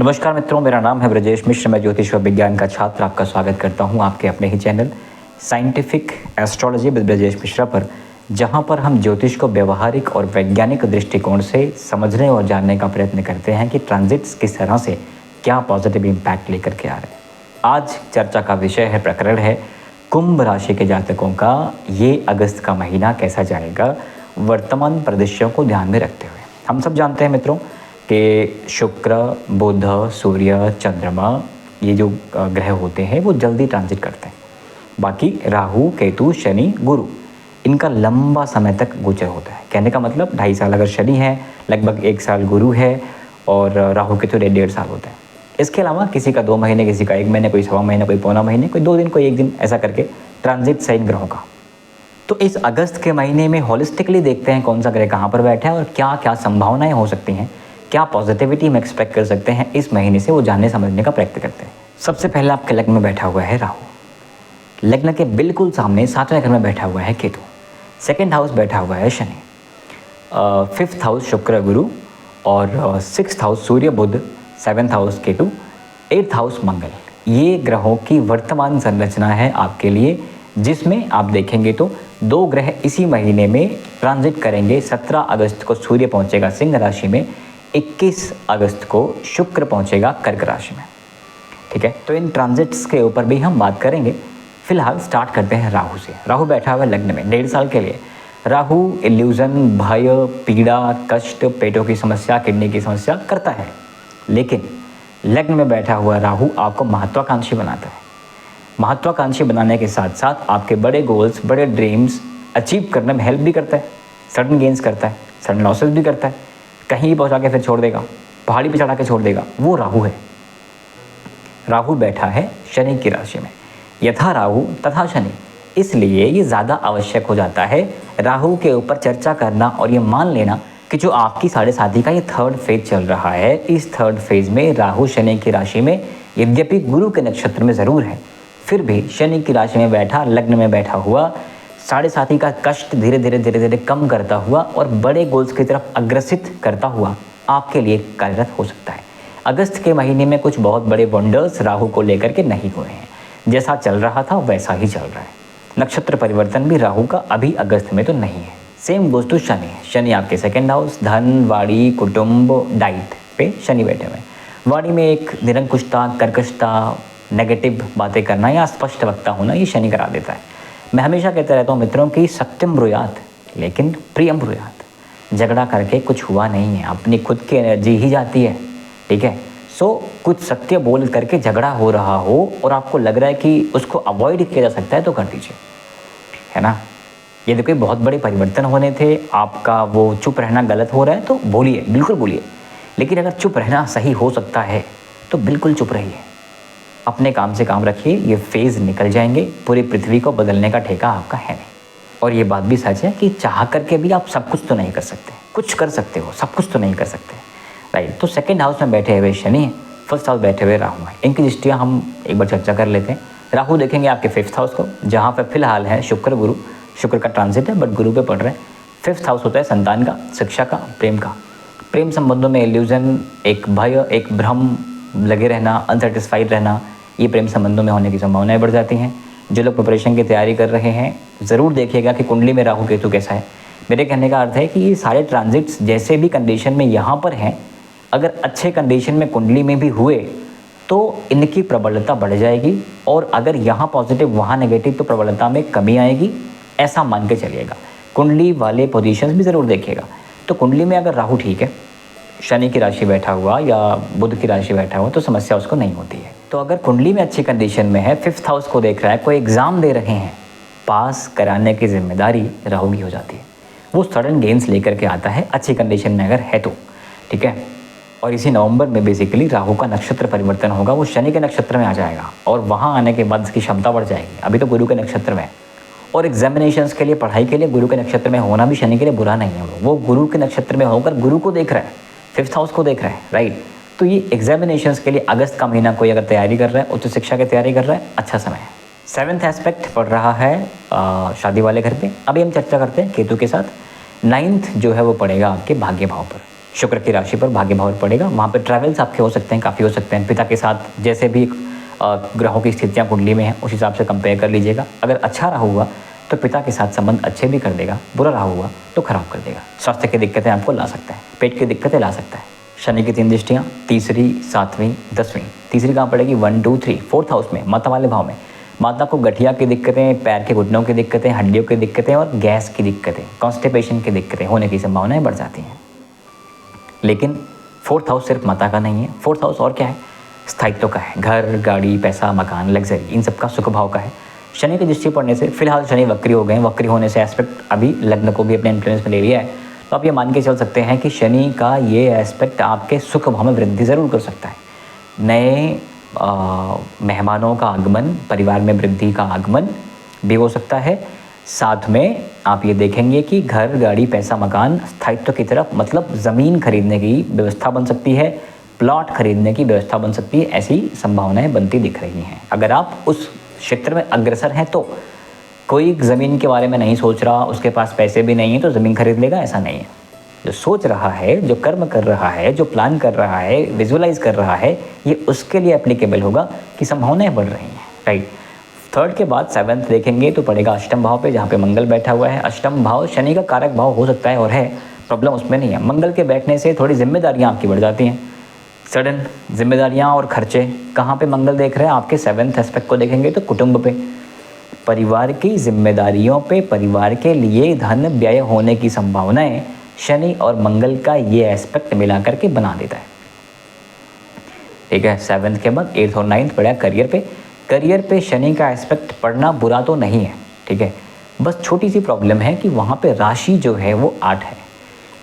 नमस्कार मित्रों, मेरा नाम है ब्रजेश मिश्र। मैं ज्योतिष व विज्ञान का छात्र आपका स्वागत करता हूं आपके अपने ही channel scientific astrology with Brajesh Mishra पर, जहां पर हम ज्योतिष को व्यवहारिक और वैज्ञानिक दृष्टिकोण से समझने और जानने का प्रयत्न करते हैं कि ट्रांजिट्स किस तरह से क्या पॉजिटिव इम्पैक्ट लेकर के आ रहे हैं। आज चर्चा का विषय है, प्रकरण है कुंभ राशि के जातकों का ये अगस्त का महीना कैसा जाएगा वर्तमान परिदृश्यों को ध्यान में रखते हुए। हम सब जानते हैं मित्रों कि शुक्र, बुध, सूर्य, चंद्रमा ये जो ग्रह होते हैं वो जल्दी ट्रांजिट करते हैं। बाकी राहु, केतु, शनि, गुरु इनका लंबा समय तक गोचर होता है। कहने का मतलब 2.5 साल अगर शनि है, लगभग 1 साल गुरु है और राहु केतु 1.5 साल होता है। इसके अलावा किसी का 2 महीने, किसी का 1 महीने, कोई 1.25 महीने, कोई पौना महीने, कोई 2 दिन, कोई 1 दिन, ऐसा करके ट्रांजिट है इन ग्रहों का। तो इस अगस्त के महीने में होलिस्टिकली देखते हैं कौन सा ग्रह कहाँ पर बैठा है और क्या क्या संभावनाएं हो सकती हैं, क्या पॉजिटिविटी हम एक्सपेक्ट कर सकते हैं इस महीने से, वो जानने समझने का प्रयत्न करते हैं। सबसे पहले आपके लग्न में बैठा हुआ है राहु, लग्न के बिल्कुल सामने 7वें घर में बैठा हुआ है केतु, 2nd हाउस बैठा हुआ है शनि, 5th हाउस शुक्र गुरु और 6th हाउस सूर्य बुध, 7th हाउस केतु, 8th हाउस मंगल। ये ग्रहों की वर्तमान संरचना है आपके लिए, जिसमें आप देखेंगे तो 2 ग्रह इसी महीने में ट्रांजिट करेंगे। 17 अगस्त को सूर्य पहुंचेगा सिंह राशि में, 21 अगस्त को शुक्र पहुंचेगा कर्क राशि में। ठीक है, तो इन ट्रांजिट्स के ऊपर भी हम बात करेंगे। फिलहाल स्टार्ट करते हैं राहु से। राहु बैठा हुआ है लग्न में 1.5 साल के लिए। राहु इल्यूजन, भय, पीड़ा, कष्ट, पेटों की समस्या, किडनी की समस्या करता है, लेकिन लग्न में बैठा हुआ राहु आपको महत्वाकांक्षी बनाता है। महत्वाकांक्षी बनाने के साथ साथ आपके बड़े गोल्स, बड़े ड्रीम्स अचीव करने में हेल्प भी करता है, सडन गेंस करता है, सडन लॉसेस भी करता है, कहीं भी पहुंचा के फिर छोड़ देगा, पहाड़ी पे चढ़ा के छोड़ देगा, वो राहु है। राहु बैठा है शनि की राशि में। यथा राहु तथा शनि, इसलिए ये ज़्यादा आवश्यक हो जाता है राहु के ऊपर चर्चा करना और ये मान लेना कि जो आपकी 7.5 का ये 3rd फेज चल रहा है, इस 3rd फेज में राहु शनि की राशि में यद्यपि गुरु के नक्षत्र में ज़रूर है, फिर भी शनि की राशि में बैठा, लग्न में बैठा हुआ 7.5 का कष्ट धीरे धीरे कम करता हुआ और बड़े गोल्स की तरफ अग्रसित करता हुआ आपके लिए कार्यरत हो सकता है। अगस्त के महीने में कुछ बहुत बड़े वंडर्स राहु को लेकर के नहीं हुए हैं, जैसा चल रहा था वैसा ही चल रहा है। नक्षत्र परिवर्तन भी राहु का अभी अगस्त में तो नहीं है। Same goes to Shani. Shani आपके 2nd हाउस, धन, वाणी, कुटुंब, डाइट पे शनि बैठे हुए हैं। वाणी में एक निरंकुशता, कर्कशता, नेगेटिव बातें करना या स्पष्ट वक्ता होना, ये शनि करा देता है। मैं हमेशा कहता रहता हूँ मित्रों कि सत्यम ब्रूयात लेकिन प्रियम ब्रूयात। झगड़ा करके कुछ हुआ नहीं है, अपनी खुद की एनर्जी ही जाती है। ठीक है, सो कुछ सत्य बोल करके झगड़ा हो रहा हो और आपको लग रहा है कि उसको अवॉइड किया जा सकता है तो कर दीजिए, है ना। यदि कोई बहुत बड़े परिवर्तन होने थे, आपका वो चुप रहना गलत हो रहा है तो बोलिए, बिल्कुल बोलिए। लेकिन अगर चुप रहना सही हो सकता है तो बिल्कुल चुप रहिए, अपने काम से काम रखिए। ये फेज़ निकल जाएंगे, पूरी पृथ्वी को बदलने का ठेका आपका है नहीं। और ये बात भी सच है कि चाह करके भी आप सब कुछ तो नहीं कर सकते, कुछ कर सकते हो, सब कुछ तो नहीं कर सकते, राइट। तो 2nd हाउस में बैठे हुए शनि, 1st हाउस बैठे हुए राहु हैं। इनकी दृष्टियाँ हम एक बार चर्चा कर लेते हैं। राहु देखेंगे आपके 5th हाउस को, जहाँ पर फिलहाल है शुक्र गुरु। शुक्र का ट्रांजिट है बट गुरु पे पड़ रहे हैं। 5th हाउस होता है संतान का, शिक्षा का, प्रेम का। प्रेम संबंधों में इल्यूजन, एक भय, एक भ्रम लगे रहना, अनसेटिस्फाइड रहना, ये प्रेम संबंधों में होने की संभावनाएं बढ़ जाती हैं। जो लोग प्रिपरेशन की तैयारी कर रहे हैं, ज़रूर देखिएगा कि कुंडली में राहु केतु कैसा है। मेरे कहने का अर्थ है कि ये सारे ट्रांजिट्स जैसे भी कंडीशन में यहाँ पर हैं, अगर अच्छे कंडीशन में कुंडली में भी हुए तो इनकी प्रबलता बढ़ जाएगी, और अगर यहाँ पॉजिटिव वहाँ नेगेटिव तो प्रबलता में कमी आएगी, ऐसा मान के चलिएगा। कुंडली वाले पोजीशंस भी ज़रूर देखिएगा। तो कुंडली में अगर राहु ठीक है, शनि की राशि बैठा हुआ या बुध की राशि बैठा हुआ, तो समस्या उसको नहीं होती है। तो अगर कुंडली में अच्छी कंडीशन में है, 5th हाउस को देख रहा है, कोई एग्ज़ाम दे रहे हैं, पास कराने की जिम्मेदारी राहु की हो जाती है। वो सडन गेंस लेकर के आता है अच्छी कंडीशन में अगर है तो, ठीक है। और इसी नवंबर में बेसिकली राहु का नक्षत्र परिवर्तन होगा, वो शनि के नक्षत्र में आ जाएगा और वहाँ आने के बाद इसकी क्षमता बढ़ जाएगी। अभी तो गुरु के नक्षत्र में, और एग्जामिनेशंस के लिए, पढ़ाई के लिए गुरु के नक्षत्र में होना भी शनि के लिए बुरा नहीं है। वो गुरु के नक्षत्र में होकर गुरु को देख रहा है, 5th हाउस को देख रहा है, राइट। तो ये एग्जामिनेशंस के लिए अगस्त का महीना कोई अगर तैयारी कर रहा है, उच्च शिक्षा की तैयारी कर रहा है, अच्छा समय है। 7th एस्पेक्ट पड़ रहा है शादी वाले घर पे। अभी हम चर्चा करते हैं केतु के साथ। 9th जो है वो पड़ेगा आपके भाग्य भाव पर। शुक्र की राशि पर भाग्य भाव पड़ेगा। वहाँ पे ट्रैवल्स आपके हो सकते हैं, काफ़ी हो सकते हैं। पिता के साथ जैसे भी ग्रहों की स्थितियाँ कुंडली में हैं उस हिसाब से कंपेयर कर लीजिएगा। अगर अच्छा रहा हुआ तो पिता के साथ संबंध अच्छे भी कर देगा, बुरा रहा हुआ तो खराब कर देगा। स्वास्थ्य की दिक्कतें आपको ला सकता है, पेट की दिक्कतें ला सकता है। शनि की 3 दृष्टियाँ, तीसरी, 7वीं, 10वीं। तीसरी कहाँ पड़ेगी? 1, 2, 3, 4th हाउस में, माता वाले भाव में। माता को गठिया की दिक्कतें, पैर के घुटनों की दिक्कतें, हड्डियों की दिक्कतें और गैस की दिक्कतें, कॉन्स्टिपेशन की दिक्कतें होने की संभावनाएं बढ़ जाती हैं। लेकिन 4th हाउस सिर्फ माता का नहीं है। 4th हाउस और क्या है? स्थायित्व का है। घर, गाड़ी, पैसा, मकान, लग्जरी, इन सब का सुख भाव का है। शनि की दृष्टि पड़ने से फिलहाल शनि वक्री हो गए हैं। वक्री होने से एस्पेक्ट अभी लग्न को भी अपने इन्फ्लुएंस में ले लिया है, तो आप ये मान के चल सकते हैं कि शनि का ये एस्पेक्ट आपके सुख भाव में वृद्धि ज़रूर कर सकता है। नए मेहमानों का आगमन, परिवार में वृद्धि का आगमन भी हो सकता है। साथ में आप ये देखेंगे कि घर, गाड़ी, पैसा, मकान, स्थायित्व की तरफ, मतलब ज़मीन खरीदने की व्यवस्था बन सकती है, प्लॉट खरीदने की व्यवस्था बन सकती है। ऐसी संभावनाएं बनती दिख रही हैं। अगर आप उस क्षेत्र में अग्रसर हैं तो कोई ज़मीन के बारे में नहीं सोच रहा, उसके पास पैसे भी नहीं है तो ज़मीन खरीद लेगा, ऐसा नहीं है। जो सोच रहा है, जो कर्म कर रहा है, जो प्लान कर रहा है, विजुअलाइज कर रहा है, ये उसके लिए एप्लीकेबल होगा कि संभावनाएं बढ़ रही हैं, राइट। 3rd के बाद 7th देखेंगे तो पड़ेगा अष्टम भाव पे, जहाँ पे मंगल बैठा हुआ है। अष्टम भाव शनि का कारक भाव हो सकता है और है, प्रॉब्लम उसमें नहीं है। मंगल के बैठने से थोड़ी जिम्मेदारियाँ आपकी बढ़ जाती हैं, सडन जिम्मेदारियाँ और खर्चे। कहाँ पे मंगल देख रहे हैं? आपके 7th एस्पेक्ट को देखेंगे तो कुटुंब पे, परिवार की जिम्मेदारियों पे, परिवार के लिए धन व्यय होने की संभावनाएं शनि और मंगल का ये एस्पेक्ट मिला करके बना देता है, ठीक है। 7th के बाद 8th और 9th पड़ा करियर पे। करियर पे शनि का एस्पेक्ट पड़ना बुरा तो नहीं है, ठीक है। बस छोटी सी प्रॉब्लम है कि वहाँ पे राशि जो है वो 8 है।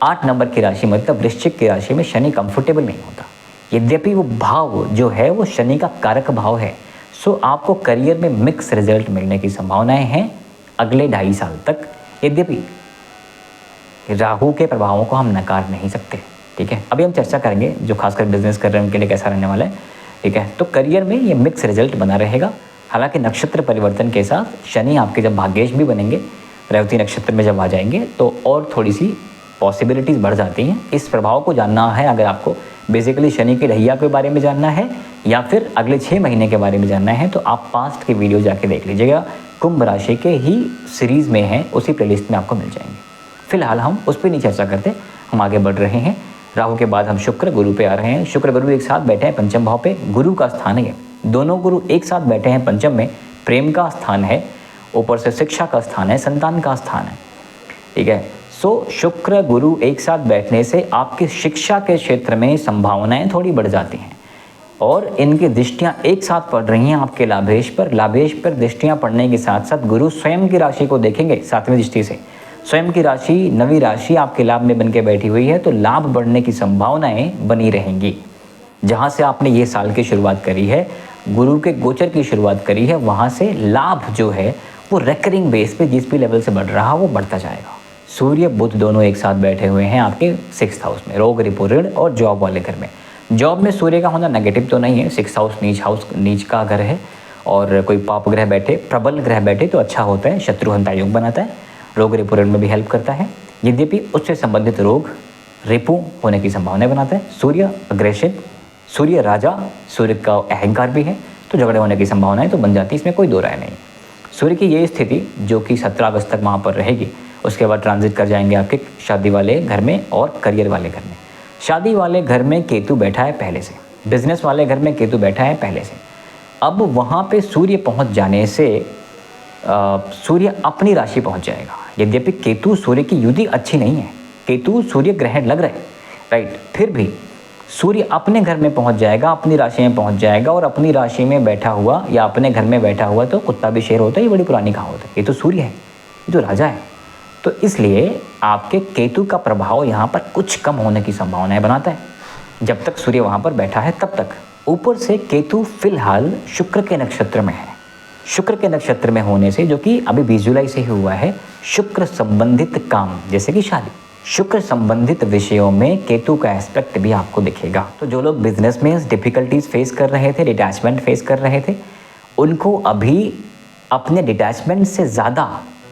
8 नंबर की राशि मतलब वृश्चिक की राशि में शनि कंफर्टेबल नहीं होता। यद्यपि वो भाव जो है वो शनि का कारक भाव है। सो आपको करियर में मिक्स रिजल्ट मिलने की संभावनाएं हैं अगले 2.5 साल तक। यद्यपि राहु के प्रभावों को हम नकार नहीं सकते, ठीक है। अभी हम चर्चा करेंगे जो खासकर बिजनेस कर रहे हैं उनके लिए कैसा रहने वाला है, ठीक है। तो करियर में ये मिक्स रिजल्ट बना रहेगा। हालांकि नक्षत्र परिवर्तन के साथ शनि आपके जब भाग्येश भी बनेंगे, रेवती नक्षत्र में जब आ जाएंगे तो और थोड़ी सी पॉसिबिलिटीज़ बढ़ जाती हैं। इस प्रभाव को जानना है अगर आपको बेसिकली शनि की ढैया के बारे में जानना है या फिर अगले 6 महीने के बारे में जानना है तो आप पास्ट की वीडियो जाके देख लीजिएगा। कुंभ राशि के ही सीरीज़ में है, उसी प्लेलिस्ट में आपको मिल जाएंगे। फिलहाल हम उस पर नहीं चर्चा करते, हम आगे बढ़ रहे हैं। राहु के बाद हम शुक्र गुरु पे आ रहे हैं। शुक्र गुरु एक साथ बैठे हैं पंचम भाव पे, गुरु का स्थान है। दोनों गुरु एक साथ बैठे हैं पंचम में, प्रेम का स्थान है, ऊपर से शिक्षा का स्थान है, संतान का स्थान है, ठीक है। सो शुक्र गुरु एक साथ बैठने से आपकी शिक्षा के क्षेत्र में संभावनाएं थोड़ी बढ़ जाती हैं और इनकी दृष्टियां एक साथ पड़ रही हैं आपके लाभेश पर। लाभेश पर दृष्टियां पड़ने के साथ साथ गुरु स्वयं की राशि को देखेंगे 7वीं दृष्टि से। स्वयं की राशि, नवी राशि आपके लाभ में बन के बैठी हुई है तो लाभ बढ़ने की संभावनाएं बनी रहेंगी। जहां से आपने ये साल की शुरुआत करी है, गुरु के गोचर की शुरुआत करी है, वहां से लाभ जो है वो रेकरिंग बेस पे जिस भी लेवल से बढ़ रहा वो बढ़ता जाएगा। सूर्य बुध दोनों एक साथ बैठे हुए हैं आपके 6th हाउस में, रोग, रिपो, ऋण और जॉब वाले घर में। जॉब में सूर्य का होना नेगेटिव तो नहीं है, 6th हाउस नीच का घर है और कोई पाप ग्रह बैठे, प्रबल ग्रह बैठे तो अच्छा होता है, शत्रुहंता योग बनाता है, रोग, रिपो, ऋण में भी हेल्प करता है। यद्यपि उससे संबंधित रोग, रिपो होने की संभावनाएं बनाता है। सूर्य अग्रेसिव, सूर्य राजा, सूर्य का अहंकार भी है तो झगड़े होने की संभावनाएं तो बन जाती है, इसमें कोई दो राय नहीं। सूर्य की ये स्थिति जो कि 17 अगस्त तक वहाँ पर रहेगी, उसके बाद ट्रांजिट कर जाएंगे आपके शादी वाले घर में और करियर वाले घर में। शादी वाले घर में केतु बैठा है पहले से, बिजनेस वाले घर में केतु बैठा है पहले से। अब वहाँ पे सूर्य पहुँच जाने से सूर्य अपनी राशि पहुँच जाएगा। यद्यपि केतु सूर्य की युति अच्छी नहीं है, केतु सूर्य ग्रहण लग रहे, राइट, फिर भी सूर्य अपने घर में पहुंच जाएगा, अपनी राशि में पहुंच जाएगा। और अपनी राशि में बैठा हुआ या अपने घर में बैठा हुआ तो कुत्ता भी शेर होता है, ये बड़ी पुरानी कहावत है। ये तो सूर्य है, ये तो राजा है, तो इसलिए आपके केतु का प्रभाव यहाँ पर कुछ कम होने की संभावनाएं बनाता है जब तक सूर्य वहाँ पर बैठा है तब तक। ऊपर से केतु फिलहाल शुक्र के नक्षत्र में है। शुक्र के नक्षत्र में होने से, जो कि अभी 20 जुलाई से ही हुआ है, शुक्र संबंधित काम जैसे कि शादी, शुक्र संबंधित विषयों में केतु का एस्पेक्ट भी आपको दिखेगा। तो जो लोग बिजनेस में डिफिकल्टीज फेस कर रहे थे, डिटैचमेंट फेस कर रहे थे, उनको अभी अपने डिटैचमेंट से ज़्यादा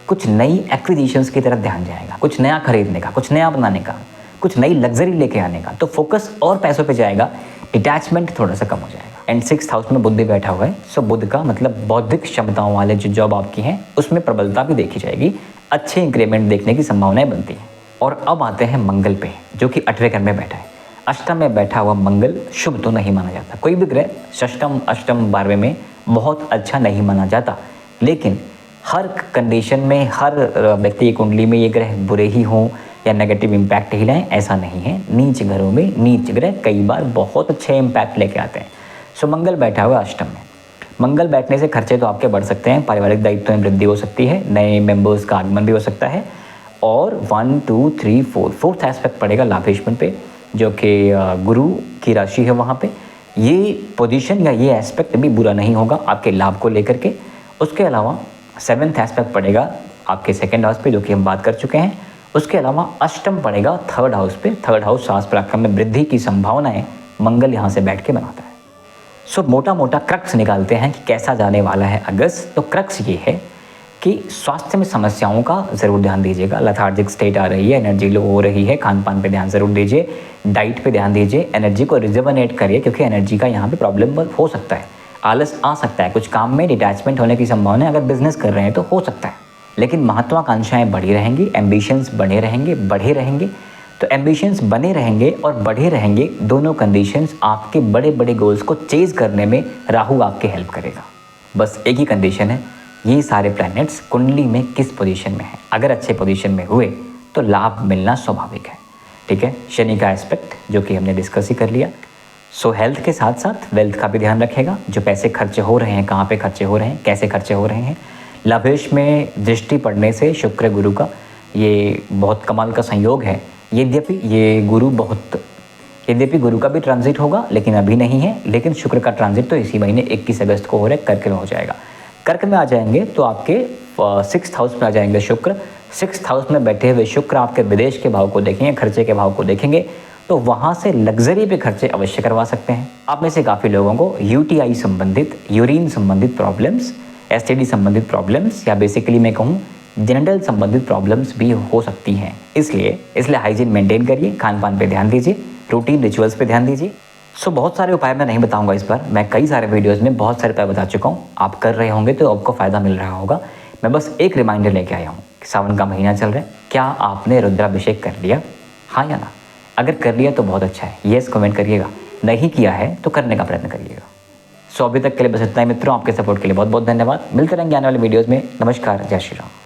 कुछ नई एक्विजिशंस की तरफ ध्यान जाएगा, कुछ नया खरीदने का, कुछ नया बनाने का। कुछ नई लग्जरी लेके आने का, तो फोकस और पैसों पे जाएगा, डिटैचमेंट थोड़ा सा कम हो जाएगा। एंड 6th हाउस में बुध भी बैठा हुआ है, सो बुध का मतलब बौद्धिक क्षमताओं वाले जो जॉब आपकी हैं उसमें प्रबलता भी देखी जाएगी, अच्छे इंक्रीमेंट देखने की संभावनाएं बनती हैं। और अब आते हैं मंगल पे, जो कि 8वें घर में बैठा है। अष्टम में बैठा हुआ मंगल शुभ तो नहीं माना जाता, कोई भी ग्रह षष्टम अष्टम 12वें में बहुत अच्छा नहीं माना जाता, लेकिन हर कंडीशन में हर व्यक्ति की कुंडली में ये ग्रह बुरे ही हों या नेगेटिव इम्पैक्ट ही लाएं ऐसा नहीं है। नीच घरों में नीच ग्रह कई बार बहुत अच्छे इम्पैक्ट लेके आते हैं। सो मंगल बैठा हुआ अष्टम में, मंगल बैठने से खर्चे तो आपके बढ़ सकते हैं, पारिवारिक दायित्व में वृद्धि हो सकती है, नए मेंबर्स का आगमन भी हो सकता है। और 1 2 3 4 फोर्थ एस्पेक्ट पड़ेगा लाभेश्वर पे, जो कि गुरु की राशि है वहाँ पे। ये पोजीशन या ये एस्पेक्ट भी बुरा नहीं होगा आपके लाभ को लेकर के। उसके अलावा 7th एस्पेक्ट पड़ेगा आपके 2nd हाउस पे, जो कि हम बात कर चुके हैं। उसके अलावा अष्टम पड़ेगा 3rd हाउस पे। 3rd हाउस साहस पराक्रम में वृद्धि की संभावनाएं मंगल यहाँ से बैठ के बनाता है। सो मोटा मोटा क्रक्स निकालते हैं कि कैसा जाने वाला है अगस्त। तो क्रक्स ये है कि स्वास्थ्य में समस्याओं का ज़रूर ध्यान दीजिएगा। लेथार्जिक स्टेट आ रही है, एनर्जी लो हो रही है, खान पान पे ध्यान ज़रूर दीजिए, डाइट पे ध्यान दीजिए, एनर्जी को रिजर्वनेट करिए, क्योंकि एनर्जी का यहाँ पे प्रॉब्लम हो सकता है, आलस आ सकता है, कुछ काम में डिटैचमेंट होने की संभावना है। अगर बिजनेस कर रहे हैं तो हो सकता है, लेकिन महत्वाकांक्षाएं बढ़ी रहेंगी, एम्बिशंस बने रहेंगे, बढ़े रहेंगे। तो एम्बिशंस बने रहेंगे और बढ़े रहेंगे, दोनों कंडीशंस आपके बड़े बड़े गोल्स को चेज करने में राहु आपकी हेल्प करेगा। बस एक ही कंडीशन है, ये सारे प्लैनेट्स कुंडली में किस पोजीशन में है। अगर अच्छे पोजीशन में हुए तो लाभ मिलना स्वाभाविक है। ठीक है, शनि का एस्पेक्ट जो कि हमने डिस्कस ही कर लिया। सो हेल्थ के साथ साथ वेल्थ का भी ध्यान रखेगा। जो पैसे खर्चे हो रहे हैं, कहाँ पे खर्चे हो रहे हैं, कैसे खर्चे हो रहे हैं। लाभेश में दृष्टि पड़ने से शुक्र गुरु का ये बहुत कमाल का संयोग है। यद्यपि गुरु का भी ट्रांजिट होगा, लेकिन अभी नहीं है। लेकिन शुक्र का ट्रांजिट तो इसी महीने 21 अगस्त को हो रहा है, कर्क में हो जाएगा। कर्क में आ जाएंगे तो आपके 6th हाउस में आ जाएंगे शुक्र। 6th हाउस में बैठे हुए शुक्र आपके विदेश के भाव को देखेंगे, खर्चे के भाव को देखेंगे, तो वहाँ से लग्जरी पे खर्चे अवश्य करवा सकते हैं। आप में से काफ़ी लोगों को UTI संबंधित, यूरिन संबंधित प्रॉब्लम्स, STD संबंधित प्रॉब्लम्स, या बेसिकली मैं कहूँ जेनिटल संबंधित प्रॉब्लम्स भी हो सकती हैं। इसलिए हाइजीन मेंटेन करिए, खान पान पे ध्यान दीजिए, रूटीन रिचुअल्स पे ध्यान दीजिए। सो बहुत सारे उपाय मैं नहीं बताऊंगा इस बार, मैं कई सारे वीडियोस में बहुत सारे उपाय बता चुका हूँ। आप कर रहे होंगे तो आपको फ़ायदा मिल रहा होगा। मैं बस एक रिमाइंडर लेके आया हूँ कि सावन का महीना चल रहा है, क्या आपने रुद्राभिषेक कर लिया, हाँ या ना? अगर कर लिया तो बहुत अच्छा है, येस कमेंट करिएगा। नहीं किया है तो करने का प्रयत्न करिएगा। सो अभी तक के लिए बस इतना ही मित्रों, आपके सपोर्ट के लिए बहुत बहुत धन्यवाद। मिलते रहेंगे आने वाले वीडियोज़ में। नमस्कार, जय श्री राम।